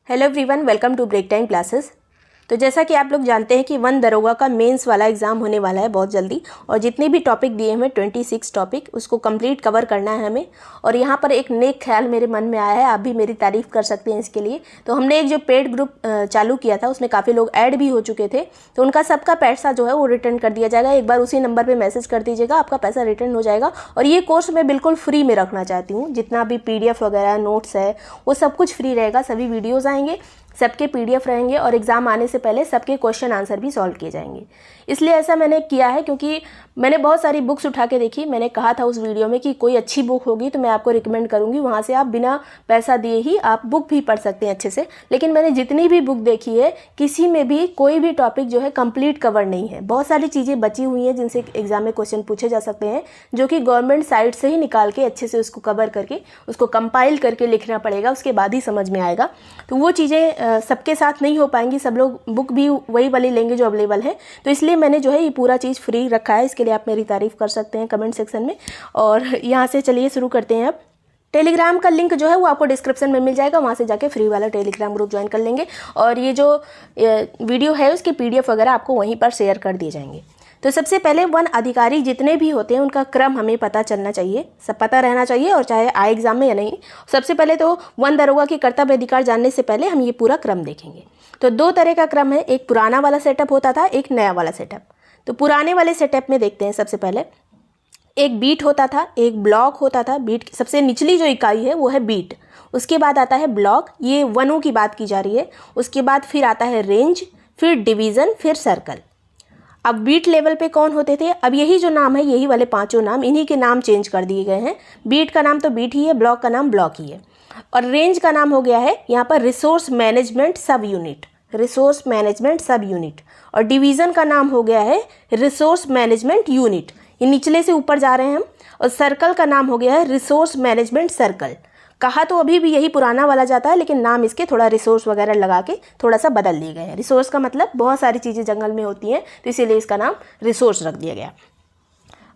Hello everyone, welcome to break time classes. तो जैसा कि आप लोग जानते हैं कि वन दरोगा का मेंस वाला एग्ज़ाम होने वाला है बहुत जल्दी, और जितने भी टॉपिक दिए हैं 26 टॉपिक उसको कंप्लीट कवर करना है हमें। और यहाँ पर एक नेक ख्याल मेरे मन में आया है, आप भी मेरी तारीफ़ कर सकते हैं इसके लिए। तो हमने एक जो पेड ग्रुप चालू किया था उसमें काफ़ी लोग ऐड भी हो चुके थे, तो उनका सबका पैसा जो है वो रिटर्न कर दिया जाएगा। एक बार उसी नंबर पर मैसेज कर दीजिएगा, आपका पैसा रिटर्न हो जाएगा। और ये कोर्स मैं बिल्कुल फ्री में रखना चाहती हूँ, जितना भी PDF वगैरह नोट्स है वो सब कुछ फ्री रहेगा। सभी वीडियोज़ आएंगे, सबके PDF रहेंगे, और एग्ज़ाम आने से पहले सबके क्वेश्चन आंसर भी सॉल्व किए जाएंगे। इसलिए ऐसा मैंने किया है क्योंकि मैंने बहुत सारी बुक्स उठा के देखी। मैंने कहा था उस वीडियो में कि कोई अच्छी बुक होगी तो मैं आपको रिकमेंड करूँगी, वहाँ से आप बिना पैसा दिए ही आप बुक भी पढ़ सकते हैं अच्छे से। लेकिन मैंने जितनी भी बुक देखी है, किसी में भी कोई भी टॉपिक जो है कंप्लीट कवर नहीं है। बहुत सारी चीज़ें बची हुई हैं जिनसे एग्ज़ाम में क्वेश्चन पूछे जा सकते हैं, जो कि गवर्नमेंट साइट से ही निकाल के अच्छे से उसको कवर करके उसको कंपाइल करके लिखना पड़ेगा, उसके बाद ही समझ में आएगा। तो वो चीज़ें सबके साथ नहीं हो पाएंगी, सब लोग बुक भी वही वाली लेंगे जो अवेलेबल है। तो इसलिए मैंने जो है ये पूरा चीज़ फ्री रखा है। इसके लिए आप मेरी तारीफ़ कर सकते हैं कमेंट सेक्शन में। और यहाँ से चलिए शुरू करते हैं। अब टेलीग्राम का लिंक जो है वो आपको डिस्क्रिप्शन में मिल जाएगा, वहाँ से जाके फ्री वाला टेलीग्राम ग्रुप ज्वाइन कर लेंगे। और ये जो वीडियो है उसकी PDF वगैरह आपको वहीं पर शेयर कर दिए जाएंगे। तो सबसे पहले वन अधिकारी जितने भी होते हैं उनका क्रम हमें पता चलना चाहिए, सब पता रहना चाहिए, और चाहे आए एग्जाम में या नहीं। सबसे पहले तो वन दरोगा के कर्तव्य अधिकार जानने से पहले हम ये पूरा क्रम देखेंगे। तो दो तरह का क्रम है, एक पुराना वाला सेटअप होता था, एक नया वाला सेटअप। तो पुराने वाले सेटअप में देखते हैं। सबसे पहले एक बीट होता था, एक ब्लॉक होता था। बीट की सबसे निचली जो इकाई है वो है बीट, उसके बाद आता है ब्लॉक, ये वनों की बात की जा रही है। उसके बाद फिर आता है रेंज, फिर डिवीज़न, फिर सर्कल। अब बीट लेवल पे कौन होते थे? अब यही जो नाम है, यही वाले पांचों नाम, इन्हीं के नाम चेंज कर दिए गए हैं। बीट का नाम तो बीट ही है, ब्लॉक का नाम ब्लॉक ही है, और रेंज का नाम हो गया है यहाँ पर रिसोर्स मैनेजमेंट सब यूनिट, रिसोर्स मैनेजमेंट सब यूनिट। और डिवीज़न का नाम हो गया है रिसोर्स मैनेजमेंट यूनिट, ये निचले से ऊपर जा रहे हैं हम। और सर्कल का नाम हो गया है रिसोर्स मैनेजमेंट सर्कल। कहा तो अभी भी यही पुराना वाला जाता है, लेकिन नाम इसके थोड़ा रिसोर्स वगैरह लगा के थोड़ा सा बदल दिए गए हैं। रिसोर्स का मतलब बहुत सारी चीज़ें जंगल में होती हैं, तो इसीलिए इसका नाम रिसोर्स रख दिया गया।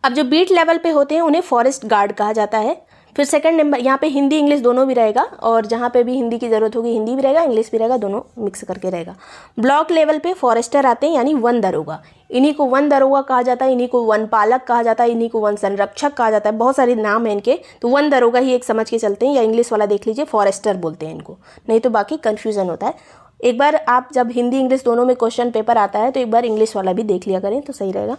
अब जो बीट लेवल पे होते हैं उन्हें फॉरेस्ट गार्ड कहा जाता है। फिर सेकंड नंबर, यहाँ पे हिंदी इंग्लिश दोनों भी रहेगा, और जहाँ पे भी हिंदी की ज़रूरत होगी हिंदी भी रहेगा, इंग्लिश भी रहेगा, दोनों मिक्स करके रहेगा। ब्लॉक लेवल पे फॉरेस्टर आते हैं, यानी वन दरोगा। इन्हीं को वन दरोगा कहा जाता है, इन्हीं को वन पालक कहा जाता है, इन्हीं को वन संरक्षक कहा जाता है। बहुत सारे नाम हैं इनके, तो वन दरोगा ही एक समझ के चलते हैं, या इंग्लिश वाला देख लीजिए फॉरेस्टर बोलते हैं इनको, नहीं तो बाकी कन्फ्यूज़न होता है। एक बार आप जब हिंदी इंग्लिश दोनों में क्वेश्चन पेपर आता है तो एक बार इंग्लिश वाला भी देख लिया करें तो सही रहेगा।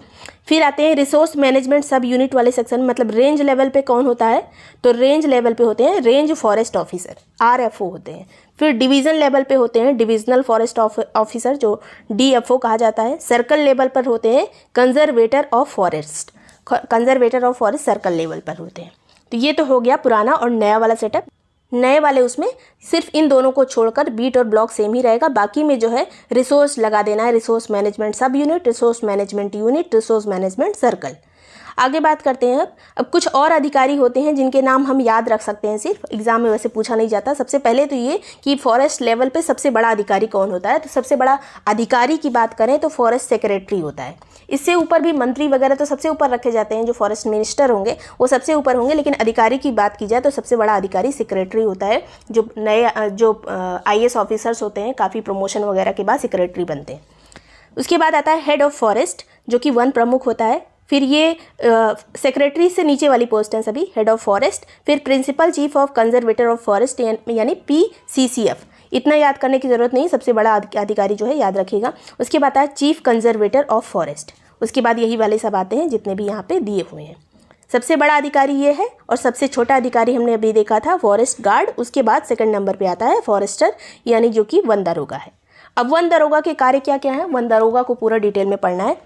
फिर आते हैं रिसोर्स मैनेजमेंट सब यूनिट वाले सेक्शन, मतलब रेंज लेवल पे कौन होता है? तो रेंज लेवल पे होते हैं रेंज फॉरेस्ट ऑफिसर, RFO होते हैं। फिर डिवीज़न लेवल पे होते हैं डिविजनल फॉरेस्ट ऑफिसर, जो DFO कहा जाता है। सर्कल लेवल पर होते हैं conservator of forest, conservator of forest circle level पर होते हैं। तो ये तो हो गया पुराना और नया वाला सेटअप। नए वाले उसमें सिर्फ इन दोनों को छोड़कर बीट और ब्लॉक सेम ही रहेगा, बाकी में जो है रिसोर्स लगा देना है, रिसोर्स मैनेजमेंट सब unit, resource management unit, resource management circle. आगे बात करते हैं। अब कुछ और अधिकारी होते हैं जिनके नाम हम याद रख सकते हैं, सिर्फ एग्जाम में वैसे पूछा नहीं जाता। सबसे पहले तो ये कि फॉरेस्ट लेवल पे सबसे बड़ा अधिकारी कौन होता है। तो सबसे बड़ा अधिकारी की बात करें तो फॉरेस्ट सेक्रेटरी होता है। इससे ऊपर भी मंत्री वगैरह तो सबसे ऊपर रखे जाते हैं, जो फॉरेस्ट मिनिस्टर होंगे वो सबसे ऊपर होंगे, लेकिन अधिकारी की बात की जाए तो सबसे बड़ा अधिकारी सेक्रेटरी होता है। जो नए जो IAS ऑफिसर्स होते हैं, काफ़ी प्रमोशन वगैरह के बाद सेक्रेटरी बनते हैं। उसके बाद आता है हेड ऑफ फॉरेस्ट, जो कि वन प्रमुख होता है। फिर ये सेक्रेटरी से नीचे वाली पोस्ट है सभी, हेड ऑफ फॉरेस्ट। फिर principal chief of conservator of forest, यानी PCCF। इतना याद करने की ज़रूरत नहीं, सबसे बड़ा अधिकारी जो है याद रखिएगा। उसके बाद आता है चीफ कंजर्वेटर ऑफ फॉरेस्ट। उसके बाद यही वाले सब आते हैं जितने भी यहाँ पे दिए हुए हैं। सबसे बड़ा अधिकारी ये है, और सबसे छोटा अधिकारी हमने अभी देखा था फॉरेस्ट गार्ड। उसके बाद सेकंड नंबर पे आता है फॉरेस्टर, यानी जो कि वन दरोगा है। अब वन दरोगा के कार्य क्या क्या है, वन दरोगा को पूरा डिटेल में पढ़ना है।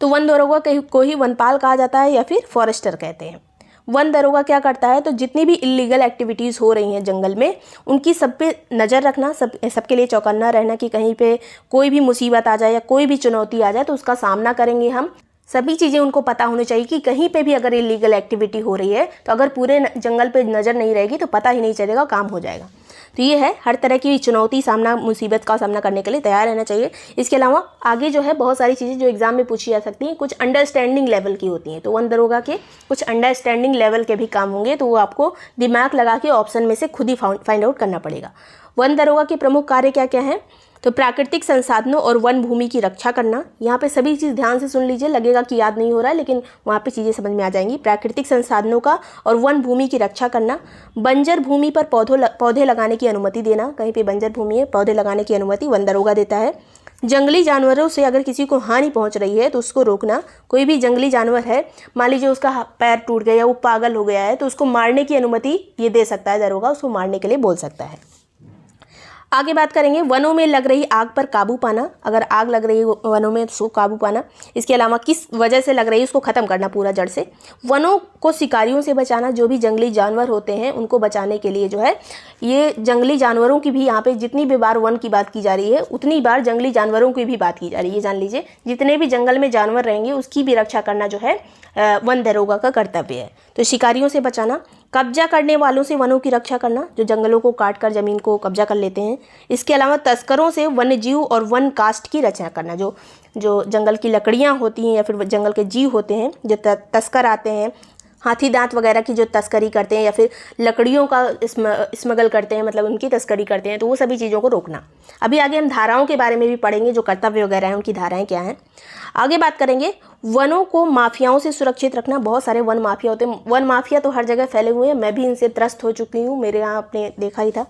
तो वन दरोगा को ही वनपाल कहा जाता है या फिर फॉरेस्टर कहते हैं। वन दरोगा क्या करता है? तो जितनी भी इलीगल एक्टिविटीज़ हो रही हैं जंगल में, उनकी सब पे नज़र रखना, सबके लिए चौकन्ना रहना कि कहीं पे कोई भी मुसीबत आ जाए या कोई भी चुनौती आ जाए तो उसका सामना करेंगे हम। सभी चीज़ें उनको पता होनी चाहिए कि कहीं पे भी अगर इलीगल एक्टिविटी हो रही है तो अगर पूरे जंगल पे नज़र नहीं रहेगी तो पता ही नहीं चलेगा, काम हो जाएगा। तो ये है, हर तरह की चुनौती मुसीबत का सामना करने के लिए तैयार रहना चाहिए। इसके अलावा आगे जो है बहुत सारी चीज़ें जो एग्जाम में पूछी जा सकती हैं, कुछ अंडरस्टैंडिंग लेवल की होती हैं, तो वन दरोगा के कुछ अंडरस्टैंडिंग लेवल के भी काम होंगे, तो वो आपको दिमाग लगा के ऑप्शन में से खुद ही फाइंड आउट करना पड़ेगा। वन दरोगा के प्रमुख कार्य क्या क्या हैं? तो प्राकृतिक संसाधनों और वन भूमि की रक्षा करना। यहाँ पे सभी चीज़ ध्यान से सुन लीजिए, लगेगा कि याद नहीं हो रहा है, लेकिन वहाँ पे चीज़ें समझ में आ जाएंगी। प्राकृतिक संसाधनों का और वन भूमि की रक्षा करना। बंजर भूमि पर पौधे लगाने की अनुमति देना। कहीं पे बंजर भूमि है, पौधे लगाने की अनुमति वन दरोगा देता है। जंगली जानवरों से अगर किसी को हानि पहुंच रही है तो उसको रोकना। कोई भी जंगली जानवर है, मान लीजिए उसका पैर टूट गया, वो पागल हो गया है, तो उसको मारने की अनुमति ये दे सकता है दरोगा, उसको मारने के लिए बोल सकता है। आगे बात करेंगे वनों में लग रही आग पर काबू पाना। अगर आग लग रही है वनों में तो उसको काबू पाना। इसके अलावा किस वजह से लग रही है उसको ख़त्म करना पूरा जड़ से। वनों को शिकारियों से बचाना। जो भी जंगली जानवर होते हैं उनको बचाने के लिए जो है ये जंगली जानवरों की भी, यहाँ पे जितनी भी बार वन की बात की जा रही है उतनी बार जंगली जानवरों की भी बात की जा रही है। ये जान लीजिए, जितने भी जंगल में जानवर रहेंगे उसकी भी रक्षा करना जो है वन दरोगा का कर्तव्य है। तो शिकारियों से बचाना। कब्जा करने वालों से वनों की रक्षा करना, जो जंगलों को काट कर ज़मीन को कब्जा कर लेते हैं। इसके अलावा तस्करों से वन्य जीव और वन कास्ट की रक्षा करना। जो जंगल की लकड़ियाँ होती हैं या फिर जंगल के जीव होते हैं, जो तस्कर आते हैं, हाथी दांत वगैरह की जो तस्करी करते हैं या फिर लकड़ियों का स्मगल करते हैं, मतलब उनकी तस्करी करते हैं, तो वो सभी चीज़ों को रोकना। अभी आगे हम धाराओं के बारे में भी पढ़ेंगे, जो कर्तव्य वगैरह हैं उनकी धाराएं क्या हैं। आगे बात करेंगे वनों को माफियाओं से सुरक्षित रखना। बहुत सारे वन माफिया होते हैं। वन माफिया तो हर जगह फैले हुए हैं, मैं भी इनसे त्रस्त हो चुकी हूँ, मेरे यहाँ आपने देखा ही था।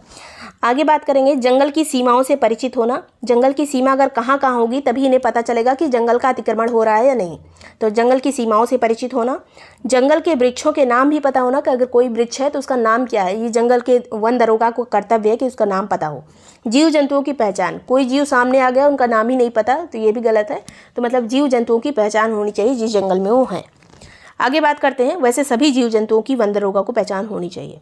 आगे बात करेंगे जंगल की सीमाओं से परिचित होना। जंगल की सीमा अगर कहाँ कहाँ होगी तभी इन्हें पता चलेगा कि जंगल का अतिक्रमण हो रहा है या नहीं, तो जंगल की सीमाओं से परिचित होना। जंगल के वृक्षों के नाम भी पता होना कि अगर कोई वृक्ष है तो उसका नाम क्या है, ये जंगल के वन दरोगा को कर्तव्य है कि उसका नाम पता हो। जीव जंतुओं की पहचान। कोई जीव सामने आ गया उनका नाम ही नहीं पता तो ये भी गलत है, तो मतलब जीव जंतुओं की पहचान होनी चाहिए जिस जंगल में वो हैं। आगे बात करते हैं, वैसे सभी जीव जंतुओं की वन दरोगा को पहचान होनी चाहिए।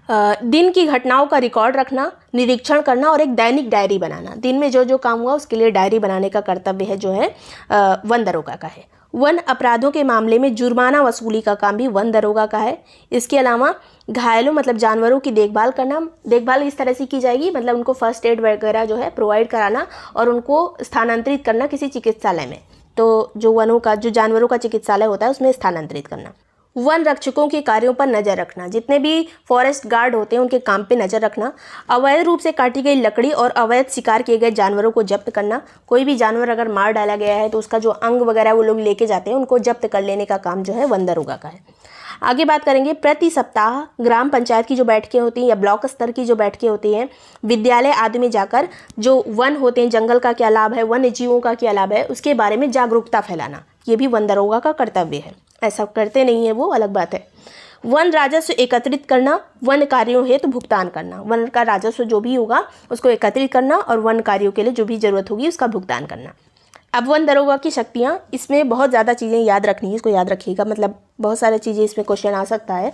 दिन की घटनाओं का रिकॉर्ड रखना, निरीक्षण करना और एक दैनिक डायरी बनाना। दिन में जो जो काम हुआ उसके लिए डायरी बनाने का कर्तव्य है जो है वन दरोगा का है। वन अपराधों के मामले में जुर्माना वसूली का काम भी वन दरोगा का है। इसके अलावा घायलों मतलब जानवरों की देखभाल करना। देखभाल इस तरह से की जाएगी, मतलब उनको फर्स्ट एड वगैरह जो है प्रोवाइड कराना और उनको स्थानांतरित करना किसी चिकित्सालय में। तो जो जानवरों का चिकित्सालय होता है उसमें स्थानांतरित करना। वन रक्षकों के कार्यों पर नज़र रखना। जितने भी फॉरेस्ट गार्ड होते हैं उनके काम पे नज़र रखना। अवैध रूप से काटी गई लकड़ी और अवैध शिकार किए गए जानवरों को जब्त करना। कोई भी जानवर अगर मार डाला गया है तो उसका जो अंग वगैरह वो लोग लेके जाते हैं उनको जब्त कर लेने का काम जो है वन दरोगा का है। आगे बात करेंगे प्रति सप्ताह ग्राम पंचायत की जो बैठकें होती हैं या ब्लॉक स्तर की जो बैठकें होती हैं, विद्यालय आदि में जाकर जो वन होते हैं, जंगल का क्या लाभ है, वन्य जीवों का क्या लाभ है, उसके बारे में जागरूकता फैलाना, ये भी वन दरोगा का कर्तव्य है। ऐसा करते नहीं है वो अलग बात है। वन राजस्व एकत्रित करना, वन कार्यों हेतु भुगतान करना। वन का राजस्व जो भी होगा उसको एकत्रित करना और वन कार्यों के लिए जो भी जरूरत होगी उसका भुगतान करना। अब वन दरोगा की शक्तियाँ, इसमें बहुत ज़्यादा चीज़ें याद रखनी है, इसको याद रखिएगा, मतलब बहुत सारी चीज़ें इसमें क्वेश्चन आ सकता है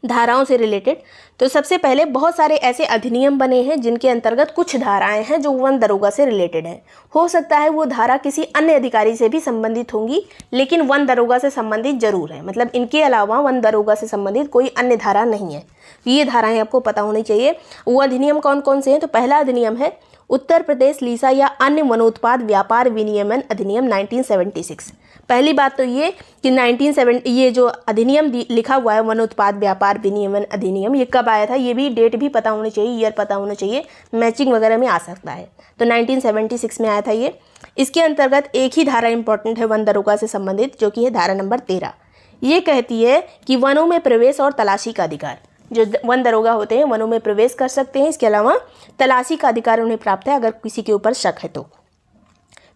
धाराओं से रिलेटेड। तो सबसे पहले बहुत सारे ऐसे अधिनियम बने हैं जिनके अंतर्गत कुछ धाराएं हैं जो वन दरोगा से रिलेटेड हैं। हो सकता है वो धारा किसी अन्य अधिकारी से भी संबंधित होंगी, लेकिन वन दरोगा से संबंधित जरूर है, मतलब इनके अलावा वन दरोगा से संबंधित कोई अन्य धारा नहीं है। ये धाराएं आपको पता होनी चाहिए। वो अधिनियम कौन कौन से हैं? तो पहला अधिनियम है उत्तर प्रदेश लीसा या अन्य वनोत्पाद व्यापार विनियमन अधिनियम 1976। पहली बात तो ये कि 1970 ये जो अधिनियम लिखा हुआ है वनोत्पाद व्यापार विनियमन अधिनियम, ये कब आया था, ये भी डेट भी पता होनी चाहिए, ईयर पता होना चाहिए, मैचिंग वगैरह में आ सकता है। तो 1976 में आया था ये। इसके अंतर्गत एक ही धारा इंपॉर्टेंट है वन दरोगा से संबंधित, जो कि है धारा नंबर 13। ये कहती है कि वनों में प्रवेश और तलाशी का अधिकार, जो वन दरोगा होते हैं वनों में प्रवेश कर सकते हैं। इसके अलावा तलाशी का अधिकार उन्हें प्राप्त है अगर किसी के ऊपर शक है तो।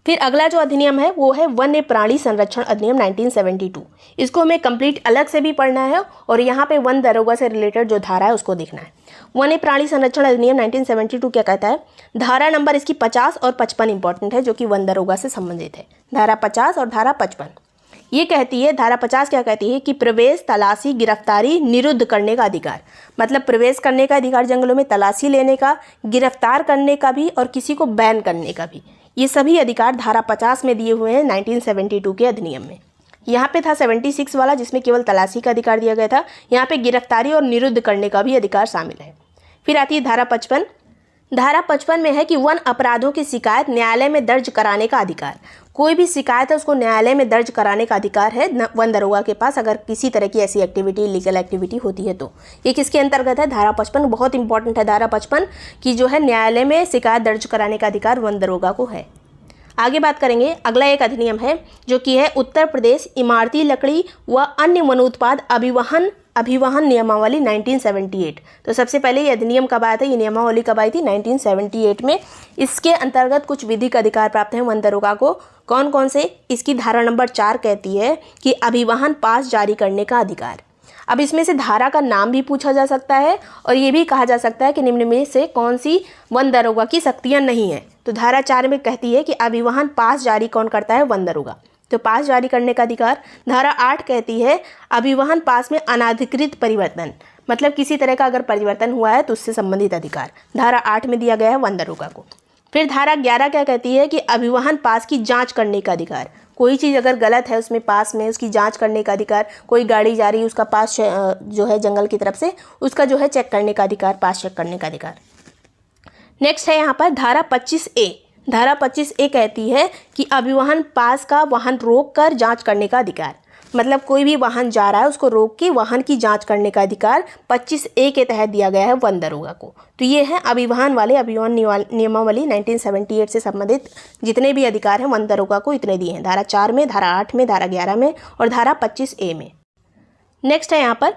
फिर अगला जो अधिनियम है वो है वन्य प्राणी संरक्षण अधिनियम 1972। इसको हमें कंप्लीट अलग से भी पढ़ना है और यहाँ पे वन दरोगा से रिलेटेड जो धारा है उसको देखना है। वन्य प्राणी संरक्षण अधिनियम 1972 क्या कहता है? धारा नंबर इसकी 50 और 55 इंपॉर्टेंट है, जो कि वन दरोगा से संबंधित है। धारा 50 और धारा 55 ये कहती है, धारा 50 क्या कहती है कि प्रवेश, तलाशी, गिरफ्तारी, निरुद्ध करने का अधिकार, मतलब प्रवेश करने का अधिकार जंगलों में, तलाशी लेने का, गिरफ्तार करने का भी और किसी को बैन करने का भी, ये सभी अधिकार धारा 50 में दिए हुए हैं 1972 के अधिनियम में। यहाँ पे था 76 वाला जिसमें केवल तलाशी का अधिकार दिया गया था, यहाँ पे गिरफ्तारी और निरुद्ध करने का भी अधिकार शामिल है। फिर आती है धारा 55। धारा 55 में है कि वन अपराधों की शिकायत न्यायालय में दर्ज कराने का अधिकार। कोई भी शिकायत है उसको न्यायालय में दर्ज कराने का अधिकार है वन दरोगा के पास, अगर किसी तरह की ऐसी एक्टिविटी, लीगल एक्टिविटी होती है तो। ये किसके अंतर्गत है? धारा 55। बहुत इंपॉर्टेंट है धारा 55 की जो है न्यायालय में शिकायत दर्ज कराने का अधिकार वन दरोगा को है। आगे बात करेंगे, अगला एक अधिनियम है जो कि है उत्तर प्रदेश इमारती लकड़ी व अन्य वनोत्पाद अभिवहन नियमावली 1978। तो सबसे पहले ये अधिनियम कब आया था, ये नियमावली कब आई थी? 1978 में। इसके अंतर्गत कुछ विधिक अधिकार प्राप्त हैं वन दरोगा को। कौन कौन से? इसकी धारा नंबर 4 कहती है कि अभिवहन पास जारी करने का अधिकार। अब इसमें से धारा का नाम भी पूछा जा सकता है और ये भी कहा जा सकता है कि निम्न में से कौन सी वन दरोगा की शक्तियाँ नहीं हैं। तो धारा 4 में कहती है कि अभिवहन पास जारी कौन करता है? वन दरोगा। तो पास जारी करने का अधिकार। धारा 8 कहती है अभिवहन पास में अनाधिकृत परिवर्तन, मतलब किसी तरह का अगर परिवर्तन हुआ है तो उससे संबंधित अधिकार धारा 8 में दिया गया है वन दरोगा को। फिर धारा 11 क्या कहती है कि अभिवहन पास की जांच करने का अधिकार। कोई चीज़ अगर गलत है उसमें पास में उसकी जांच करने का अधिकार। कोई गाड़ी जा रही है उसका पास जो है जंगल की तरफ से, उसका जो है चेक करने का अधिकार, पास चेक करने का अधिकार। नेक्स्ट है यहाँ पर धारा 25A। धारा 25A कहती है कि अभिवहन पास का वाहन रोक कर जाँच करने का अधिकार। मतलब कोई भी वाहन जा रहा है उसको रोक के वाहन की जांच करने का अधिकार 25A के तहत दिया गया है वन दरोगा को। तो ये है अभिवहन नियमावली 1978 से संबंधित जितने भी अधिकार हैं वन दरोगा को, इतने दिए हैं धारा 4 में, धारा 8 में, धारा 11 में और धारा 25A में। नेक्स्ट है यहाँ पर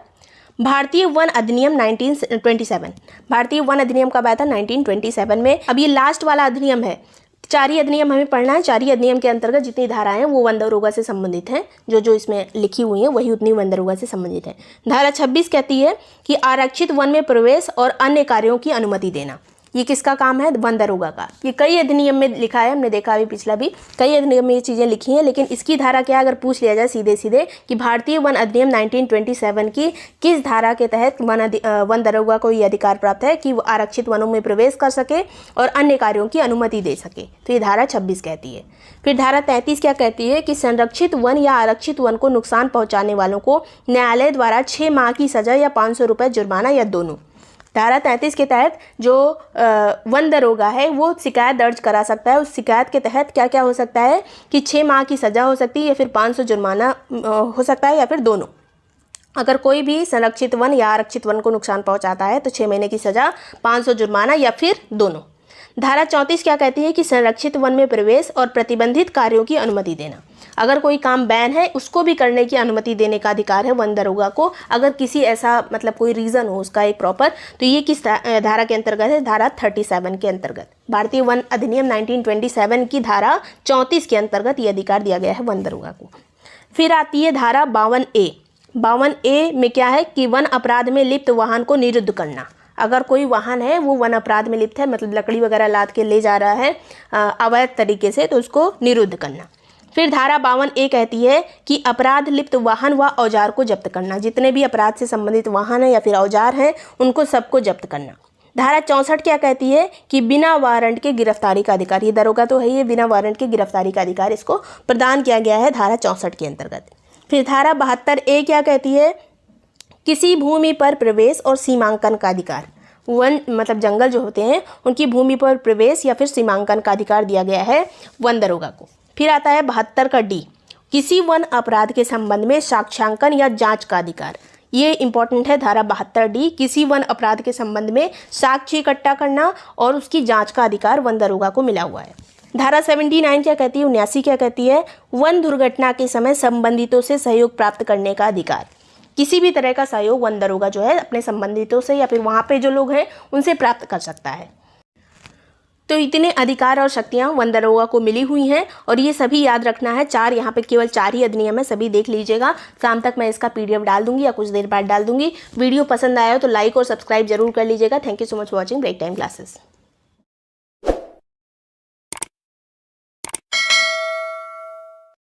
भारतीय वन अधिनियम 1927। भारतीय वन अधिनियम कब आया था? 1927 में। अब ये लास्ट वाला अधिनियम है। 4 ही अधिनियम हमें पढ़ना है। 4 ही अधिनियम के अंतर्गत जितनी धाराएं हैं वो वन दरोगा से संबंधित हैं। जो इसमें लिखी हुई हैं वही उतनी वन दरोगा से संबंधित है। धारा 26 कहती है कि आरक्षित वन में प्रवेश और अन्य कार्यों की अनुमति देना। ये किसका काम है? वन दरोगा का। ये कई अधिनियम में लिखा है, हमने देखा अभी पिछला भी कई अधिनियम में ये चीज़ें लिखी हैं, लेकिन इसकी धारा क्या अगर पूछ लिया जाए सीधे सीधे कि भारतीय वन अधिनियम 1927 की किस धारा के तहत वन दरोगा को ये अधिकार प्राप्त है कि वो आरक्षित वनों में प्रवेश कर सके और अन्य कार्यों की अनुमति दे सके, तो ये धारा 26 कहती है। फिर धारा 33 क्या कहती है कि संरक्षित वन या आरक्षित वन को नुकसान पहुँचाने वालों को न्यायालय द्वारा 6 माह की सजा या 500 रुपये जुर्माना या दोनों। धारा 33 के तहत जो वन दरोगा है वो शिकायत दर्ज करा सकता है। उस शिकायत के तहत क्या क्या हो सकता है कि 6 माह की सज़ा हो सकती है या फिर 500 जुर्माना हो सकता है या फिर दोनों। अगर कोई भी संरक्षित वन या आरक्षित वन को नुकसान पहुंचाता है तो 6 महीने की सज़ा, 500 जुर्माना या फिर दोनों। धारा 34 क्या कहती है कि संरक्षित वन में प्रवेश और प्रतिबंधित कार्यों की अनुमति देना। अगर कोई काम बैन है उसको भी करने की अनुमति देने का अधिकार है वन दरोगा को, अगर किसी ऐसा मतलब कोई रीज़न हो उसका एक प्रॉपर। तो ये किस धारा के अंतर्गत है? धारा 37 के अंतर्गत। भारतीय वन अधिनियम 1927 की धारा 34 के अंतर्गत ये अधिकार दिया गया है वन दरोगा को। फिर आती है धारा 52A। 52A में क्या है कि वन अपराध में लिप्त वाहन को निरुद्ध करना। अगर कोई वाहन है वो वन अपराध में लिप्त है, मतलब लकड़ी वगैरह लाद के ले जा रहा है अवैध तरीके से, तो उसको निरुद्ध करना। फिर धारा 52A कहती है कि अपराध लिप्त वाहन व औजार को जब्त करना। जितने भी अपराध से संबंधित वाहन हैं या फिर औजार हैं उनको सबको जब्त करना। धारा 64 क्या कहती है कि बिना वारंट के गिरफ्तारी का अधिकार। ये दरोगा तो है, ये बिना वारंट के गिरफ्तारी का अधिकार इसको प्रदान किया गया है धारा 64 के अंतर्गत। फिर धारा 72A क्या कहती है? किसी भूमि पर प्रवेश और सीमांकन का अधिकार। वन मतलब जंगल जो होते हैं उनकी भूमि पर प्रवेश या फिर सीमांकन का अधिकार दिया गया है वन दरोगा को। फिर आता है 72 का D, किसी वन अपराध के संबंध में साक्ष्यांकन या जांच का अधिकार। ये इंपॉर्टेंट है धारा 72D, किसी वन अपराध के संबंध में साक्ष्य इकट्ठा करना और उसकी जांच का अधिकार वन दरोगा को मिला हुआ है। धारा 79 क्या कहती है? 79 क्या कहती है? वन दुर्घटना के समय संबंधितों से सहयोग प्राप्त करने का अधिकार। किसी भी तरह का सहयोग वन दरोगा जो है अपने संबंधितों से या फिर वहाँ पे जो लोग हैं उनसे प्राप्त कर सकता है। तो इतने अधिकार और शक्तियाँ वन दरोगा को मिली हुई हैं और ये सभी याद रखना है। 4 यहाँ पे केवल 4 ही अधिनियम है, सभी देख लीजिएगा। शाम तक मैं इसका PDF डाल दूंगी या कुछ देर बाद डाल दूंगी। वीडियो पसंद आया हो तो लाइक और सब्सक्राइब जरूर कर लीजिएगा। Thank you so much for watching break time classes.